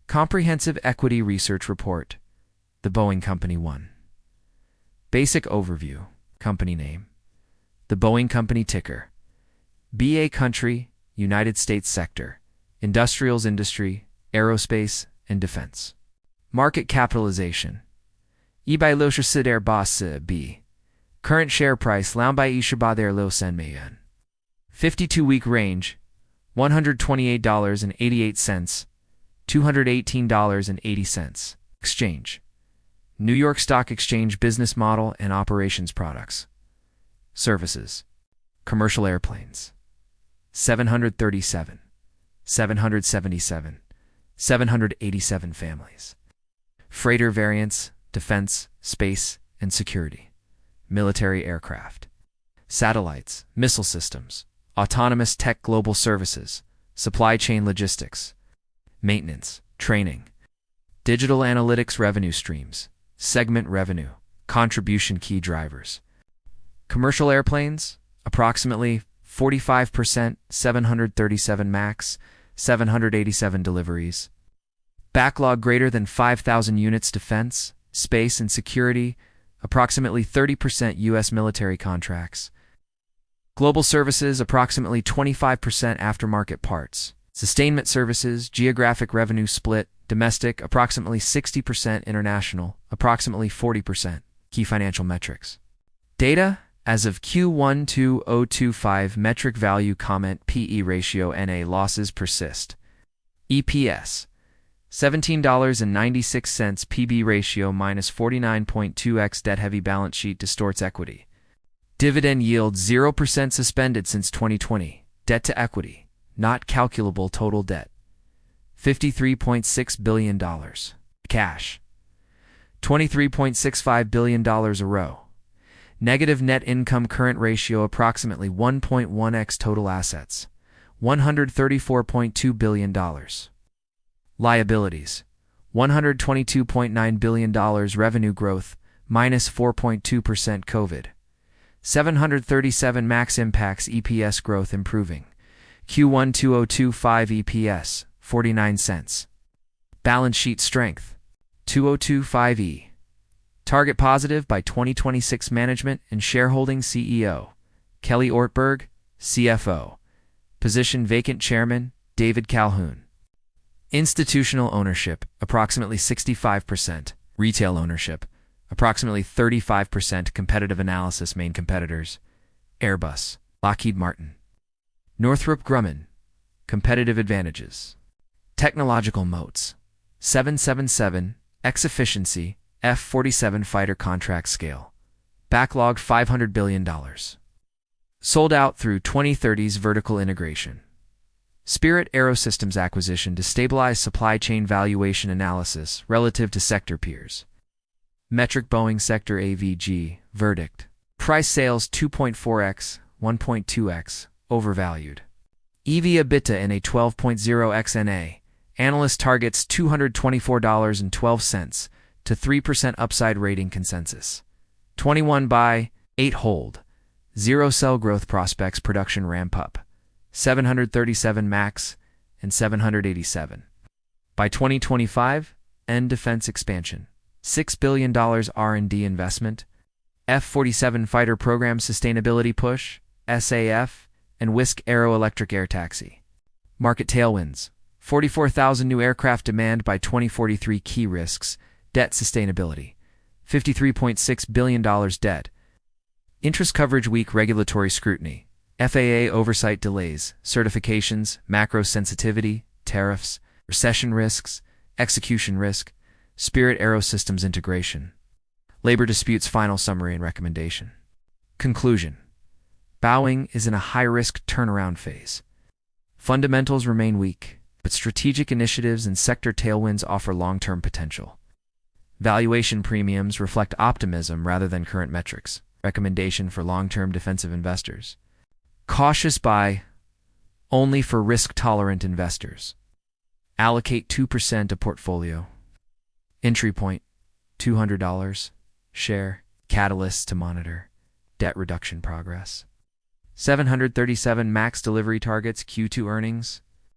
Comprehensive Equity Research Report. The Boeing Company 1. Basic Overview. Company Name. The Boeing Company Ticker. BA Country, United States Sector. Industrials Industry, Aerospace, and Defense. Market Capitalization. İBAYLOSHASIDER BAS B. Current share price Lambay İşabader Lo Senmayan. 52-week range, $128.88, $218.80. Exchange. New York Stock Exchange Business Model and Operations Products. Services. Commercial airplanes. 737, 777, 787 families. Freighter variants, defense, space, and security. Military aircraft. Satellites, missile systems, autonomous tech global services, supply chain logistics, maintenance, training, digital analytics revenue streams, segment revenue, contribution key drivers. Commercial airplanes, approximately 45%, 737 MAX, 787 deliveries. Backlog greater than 5,000 units. Defense, space, and security, approximately 30% U.S. military contracts. Global services, approximately 25% aftermarket parts. Sustainment services, geographic revenue split, domestic, approximately 60%, international, approximately 40%. Key financial metrics. Data, as of Q1 2025, metric value comment PE ratio NA losses persist. EPS, $17.96 PB ratio minus 49.2x debt heavy balance sheet distorts equity. Dividend yield 0% suspended since 2020. Debt to equity, not calculable total debt. $53.6 billion. Cash. $23.65 billion a row. Negative net income current ratio approximately 1.1x total assets. $134.2 billion. Liabilities. $122.9 billion revenue growth, minus 4.2% COVID. 737 MAX impacts EPS growth improving. Q1 2025 EPS, 49 cents. Balance sheet strength. 2025E. Target positive by 2026 management and shareholding CEO. Kelly Ortberg, CFO. Position vacant chairman, David Calhoun. Institutional ownership, approximately 65%. Retail ownership, approximately 35%. Competitive analysis main competitors. Airbus, Lockheed Martin. Northrop Grumman. Competitive advantages. Technological moats. 777, X efficiency, F-47 fighter contract scale. Backlog $500 billion. Sold out through 2030's vertical integration. Spirit AeroSystems acquisition to stabilize supply chain valuation analysis relative to sector peers. Metric Boeing sector AVG, verdict. Price sales 2.4x, 1.2x, overvalued. EV/EBITDA in a 12.0x NA. Analyst targets $224.12 to 3% upside rating consensus. 21 buy, 8 hold. 0 sell growth prospects production ramp up. 737 MAX and 787. By 2025, end defense expansion. $6 billion R&D investment. F-47 fighter program sustainability push, SAF, and Wisk Aero electric air taxi. Market tailwinds. 44,000 new aircraft demand by 2043. Key risks. Debt sustainability. $53.6 billion debt. Interest coverage weak. Regulatory scrutiny. FAA oversight delays, certifications, macro sensitivity, tariffs, recession risks, execution risk, Spirit AeroSystems integration. Labor disputes. Final summary and recommendation. Conclusion. Boeing is in a high-risk turnaround phase. Fundamentals remain weak, but strategic initiatives and sector tailwinds offer long-term potential. Valuation premiums reflect optimism rather than current metrics. Recommendation for long-term defensive investors. Cautious buy, only for risk-tolerant investors. Allocate 2% to portfolio. Entry point, $200. Share, catalysts to monitor. Debt reduction progress. 737 MAX delivery targets. Q2 earnings,